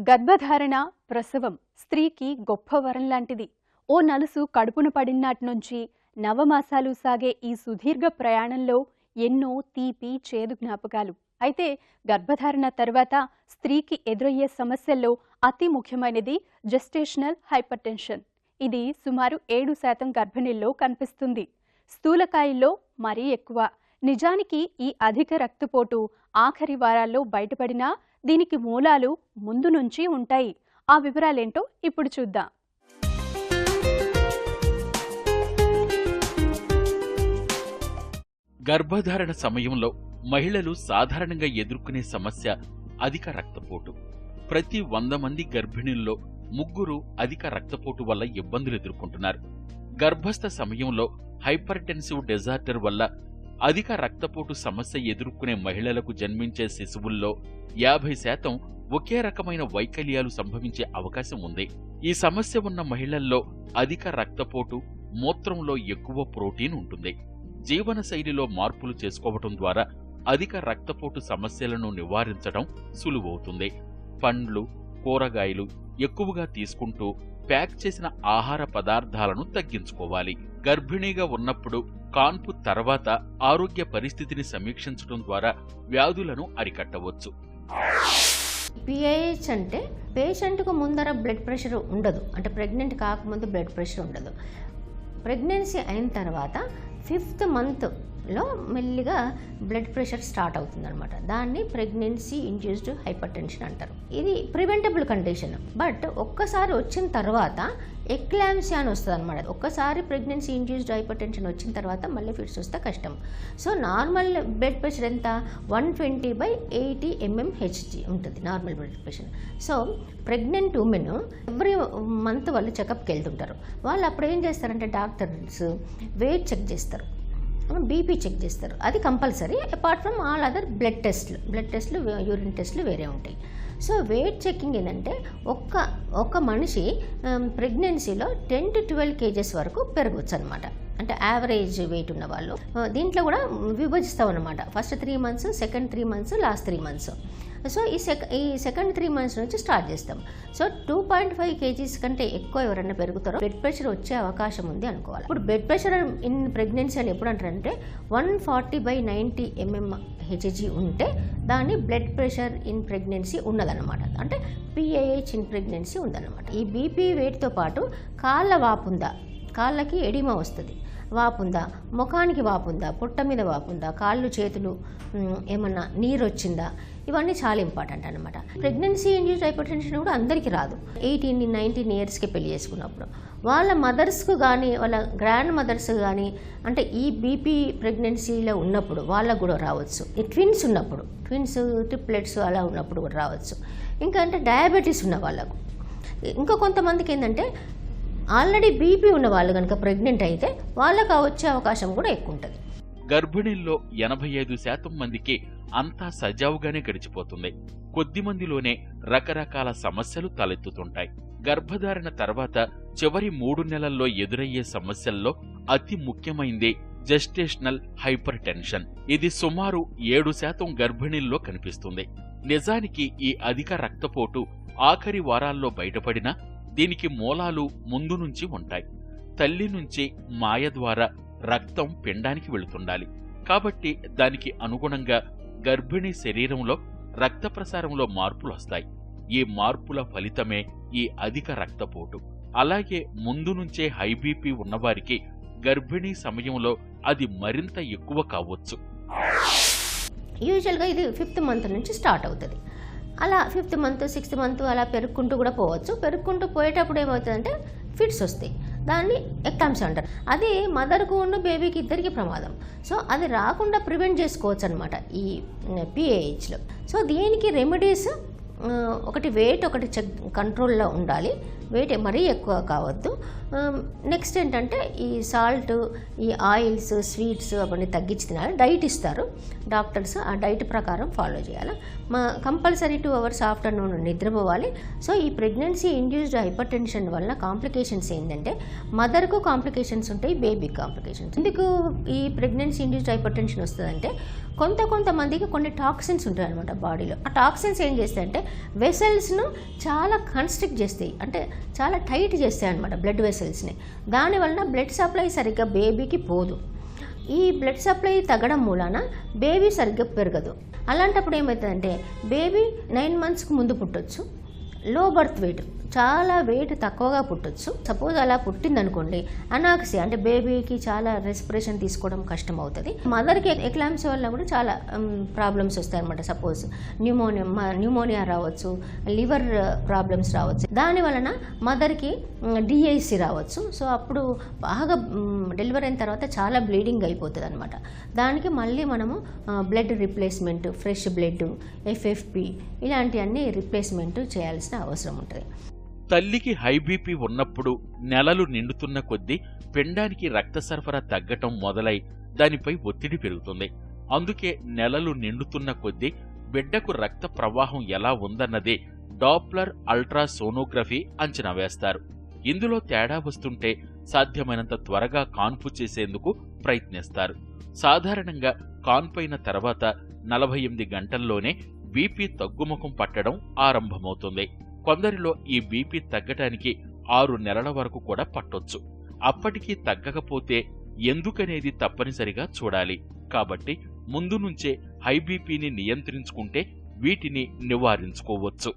గర్భధారణ, ప్రసవం స్త్రీకి గొప్ప వరం లాంటిది. ఓ నలుసు కడుపున పడినాటి నుంచి నవమాసాలు సాగే ఈ సుదీర్ఘ ప్రయాణంలో ఎన్నో తీపి, చేదు జ్ఞాపకాలు. అయితే గర్భధారణ తర్వాత స్త్రీకి ఎదురయ్యే సమస్యల్లో అతి ముఖ్యమైనది జెస్టేషనల్ హైపర్టెన్షన్. ఇది సుమారు 7% గర్భిణీల్లో కనిపిస్తుంది. స్థూలకాయంలో మరీ ఎక్కువ. నిజానికి ఈ అధిక రక్తపోటు ఆఖరి వారాల్లో బయటపడినా దీనికి మూలాలు ముందు నుంచి ఉంటాయి. ఆ వివరాలేంటో ఇప్పుడు చూద్దాం. గర్భధారణ సమయంలో మహిళలు సాధారణంగా ఎదుర్కొనే సమస్య అధిక రక్తపోటు. ప్రతి 100 మంది గర్భిణుల్లో 3 అధిక రక్తపోటు వల్ల ఇబ్బందులు ఎదుర్కొంటున్నారు. గర్భస్థ సమయంలో హైపర్టెన్సివ్ డిజార్డర్ వల్ల అధిక రక్తపోటు సమస్య ఎదుర్కొనే మహిళలకు జన్మించే శిశువుల్లో 50% ఒకే రకమైన వైకల్యాలు సంభవించే అవకాశం ఉంది. ఈ సమస్య ఉన్న మహిళల్లో అధిక రక్తపోటు, మూత్రంలో ఎక్కువ ప్రోటీన్ ఉంటుంది. జీవనశైలిలో మార్పులు చేసుకోవటం ద్వారా అధిక రక్తపోటు సమస్యలను నివారించడం సులువవుతుంది. పండ్లు, కూరగాయలు ఎక్కువగా తీసుకుంటూ ప్యాక్ చేసిన ఆహార పదార్థాలను తగ్గించుకోవాలి. గర్భిణీగా ఉన్నప్పుడు, కాన్పు తర్వాత ఆరోగ్య పరిస్థితిని సమీక్షించడం ద్వారా వ్యాధులను అరికట్టవచ్చు. పిఐహెచ్ అంటే పేషెంట్కు ముందర బ్లడ్ ప్రెషర్ ఉండదు, అంటే ప్రెగ్నెంట్ కాకముందు బ్లడ్ ప్రెషర్ ఉండదు. ప్రెగ్నెన్సీ అయిన తర్వాత 5th మంత్లో మెల్లిగా బ్లడ్ ప్రెషర్ స్టార్ట్ అవుతుందన్నమాట. దాన్ని ప్రెగ్నెన్సీ ఇండ్యూస్డ్ హైపర్ టెన్షన్ అంటారు. ఇది ప్రివెంటబుల్ కండిషన్. బట్ ఒక్కసారి వచ్చిన తర్వాత ఎక్లాంప్సియా అని వస్తుంది అనమాట. ఒక్కసారి ప్రెగ్నెన్సీ ఇండ్యూస్డ్ హైపర్ టెన్షన్ వచ్చిన తర్వాత మళ్ళీ ఫిట్స్ వస్తే కష్టం. సో నార్మల్ బ్లడ్ ప్రెషర్ ఎంత? 120/80 mmHg ఉంటుంది normal blood pressure. So pregnant women every month వాళ్ళు చెకప్కి వెళ్తుంటారు. వాళ్ళు అప్పుడు ఏం చేస్తారంటే డాక్టర్స్ వెయిట్ చెక్ చేస్తారు, బీపీ చెక్ చేస్తారు. అది compulsory. Apart from all other blood టెస్ట్లు, యూరిన్ టెస్ట్లు వేరే ఉంటాయి. సో వెయిట్ చెకింగ్ ఏంటంటే ఒక్క మనిషి ప్రెగ్నెన్సీలో 10 to 12 kgs వరకు పెరగవచ్చు అనమాట. అంటే యావరేజ్ వెయిట్ ఉన్న వాళ్ళు. దీంట్లో కూడా విభజిస్తాం అనమాట. First 3 months, second 3 months, last 3 months. So ఈ సెకండ్ 3 months నుంచి స్టార్ట్ చేస్తాం. సో 2.5 kgs కంటే ఎక్కువ ఎవరైనా పెరుగుతారో బ్లడ్ ప్రెషర్ వచ్చే అవకాశం ఉంది అనుకోవాలి. ఇప్పుడు బ్లడ్ ప్రెషర్ ఇన్ ప్రెగ్నెన్సీ అని ఎప్పుడు అంటారంటే 140/90 mmHg ఉంటే దాన్ని బ్లడ్ ప్రెషర్ ఇన్ ప్రెగ్నెన్సీ ఉన్నదన్నమాట. అంటే పిఐహెచ్ ఇన్ ప్రెగ్నెన్సీ ఉందన్నమాట. ఈ బీపీ వెయిట్తో పాటు కాళ్ళ వాపుందా, కాళ్ళకి ఎడిమా వస్తుంది, వాపుందా, ముఖానికి వాపుందా, పొట్ట మీద వాపుందా, కాళ్ళు చేతులు ఏమన్నా నీరు వచ్చిందా, ఇవన్నీ చాలా ఇంపార్టెంట్ అనమాట. ప్రెగ్నెన్సీ ఇండ్యూస్డ్ హైపర్ టెన్షన్ కూడా అందరికీ రాదు. 18-19 yearsకి పెళ్లి చేసుకున్నప్పుడు వాళ్ళ మదర్స్కు కానీ వాళ్ళ గ్రాండ్ మదర్స్ కానీ, అంటే ఈ బీపీ ప్రెగ్నెన్సీలో ఉన్నప్పుడు వాళ్ళకు కూడా రావచ్చు. ఈ ట్విన్స్ ఉన్నప్పుడు, ట్రిప్లెట్స్ అలా ఉన్నప్పుడు కూడా రావచ్చు. ఇంకా అంటే డయాబెటీస్ ఉన్న వాళ్ళకు. ఇంకా కొంతమందికి ఏంటంటే ఆల్రెడీ బీపీ ఉన్న వాళ్ళు కనుక ప్రెగ్నెంట్ అయితే వాళ్ళకు వచ్చే అవకాశం కూడా ఎక్కువ ఉంటుంది. గర్భిణీల్లో 85% మందికి అంతా సజావుగానే గడిచిపోతుంది. కొద్ది మందిలోనే రకరకాల సమస్యలు తలెత్తుతుంటాయి. గర్భధారణ తర్వాత చివరి 3 నెలల్లో ఎదురయ్యే సమస్యల్లో అతి ముఖ్యమైందే జెస్టేషనల్ హైపర్ టెన్షన్. ఇది సుమారు 7% గర్భిణీల్లో కనిపిస్తుంది. నిజానికి ఈ అధిక రక్తపోటు ఆఖరి వారాల్లో బయటపడినా దీనికి మూలాలు ముందు నుంచి ఉంటాయి. తల్లి నుంచి మాయ ద్వారా రక్తం పిండానికి వెళుతుండాలి. కాబట్టి దానికి అనుగుణంగా గర్భిణీ శరీరంలో రక్త ప్రసారంలో మార్పులు వస్తాయి. ఈ మార్పుల ఫలితమే ఈ అధిక రక్తపోటు. అలాగే ముందు నుంచే హై బీపీ ఉన్నవారికి గర్భిణీ సమయంలో అది మరింత ఎక్కువ కావచ్చు. యూజువల్గా ఇది 5th month నుంచి స్టార్ట్ అవుతుంది. అలా 5th month, 6th month అలా పెరుక్కుంటూ కూడా పోవచ్చు. పెరుక్కుంటూ పోయేటప్పుడు ఏమవుతుందంటే ఫిట్స్ వస్తాయి. దాన్ని ఎక్లాంప్సియా అంటారు. అది మదర్కు ఉన్న బేబీకి ఇద్దరికి ప్రమాదం. సో అది రాకుండా ప్రివెంట్ చేసుకోవచ్చు అనమాట ఈ పిఏహెచ్లో. సో దీనికి రెమెడీస్ ఒకటి వెయిట్, ఒకటి కంట్రోల్లో ఉండాలి. వెయిట్ మరీ ఎక్కువ కావద్దు. నెక్స్ట్ ఏంటంటే ఈ సాల్ట్, ఈ ఆయిల్స్, స్వీట్స్ అవన్నీ తగ్గించి తినాలి. డైట్ ఇస్తారు డాక్టర్స్, ఆ డైట్ ప్రకారం ఫాలో చేయాలి. కంపల్సరీ 2 hours ఆఫ్టర్నూన్ నిద్రపోవాలి. సో ఈ ప్రెగ్నెన్సీ ఇండ్యూస్డ్ హైపర్ టెన్షన్ వల్ల కాంప్లికేషన్స్ ఏంటంటే మదర్కు కాంప్లికేషన్స్ ఉంటాయి, బేబీకి కాంప్లికేషన్స్. ఎందుకు ఈ ప్రెగ్నెన్సీ ఇండ్యూస్డ్ హైపర్ టెన్షన్ వస్తుందంటే కొంతమందికి కొన్ని టాక్సిన్స్ ఉంటాయి అనమాట బాడీలో. ఆ టాక్సిన్స్ ఏం చేస్తాయంటే వెసల్స్ను చాలా కన్స్ట్రిక్ట్ చేస్తాయి, అంటే చాలా టైట్ చేస్తాయి అనమాట బ్లడ్ వెసల్స్ని. దానివలన బ్లడ్ సప్లై సరిగ్గా బేబీకి పోదు. ఈ బ్లడ్ సప్లై తగ్గడం మూలాన బేబీ సరిగ్గా పెరగదు. అలాంటప్పుడు ఏమవుతుందంటే బేబీ 9 monthsకి ముందు పుట్టొచ్చు, లో బర్త్ వెయిట్, చాలా వెయిట్ తక్కువగా పుట్టొచ్చు. సపోజ్ అలా పుట్టిందనుకోండి, అనాక్సియా అంటే బేబీకి చాలా రెస్పిరేషన్ తీసుకోవడం కష్టం అవుతుంది. మదర్కి ఎక్లాంప్సియా వల్ల కూడా చాలా ప్రాబ్లమ్స్ వస్తాయి అనమాట. సపోజ్ న్యూమోనియా రావచ్చు, లివర్ ప్రాబ్లమ్స్ రావచ్చు, దాని వలన మదర్కి డిఐసి రావచ్చు. సో అప్పుడు బాగా డెలివరీ అయిన తర్వాత చాలా బ్లీడింగ్ అయిపోతుంది అనమాట. దానికి మళ్ళీ మనము blood replacement, fresh blood, FFP ఇలాంటివన్నీ రిప్లేస్మెంట్ చేయాల్సిన అవసరం ఉంటుంది. తల్లికి హై బీపీ ఉన్నప్పుడు నెలలు నిండుతున్న కొద్దీ పిండానికి రక్త సరఫరా తగ్గటం మొదలై దానిపై ఒత్తిడి పెరుగుతుంది. అందుకే నెలలు నిండుతున్న కొద్దీ బిడ్డకు రక్త ప్రవాహం ఎలా ఉందన్నదే డాప్లర్ అల్ట్రాసోనోగ్రఫీ అంచనా వేస్తారు. ఇందులో తేడా వస్తుంటే సాధ్యమైనంత త్వరగా కాన్పు చేసేందుకు ప్రయత్నిస్తారు. సాధారణంగా కాన్పైన తర్వాత 48 గంటల్లోనే బీపీ తగ్గుముఖం పట్టడం ఆరంభమవుతుంది. కొందరిలో ఈ బీపీ తగ్గటానికి 6 నెలల వరకు కూడా పట్టొచ్చు. అప్పటికీ తగ్గకపోతే ఎందుకనేది తప్పనిసరిగా చూడాలి. కాబట్టి ముందు నుంచే హై బీపీని నియంత్రించుకుంటే వీటిని నివారించుకోవచ్చు.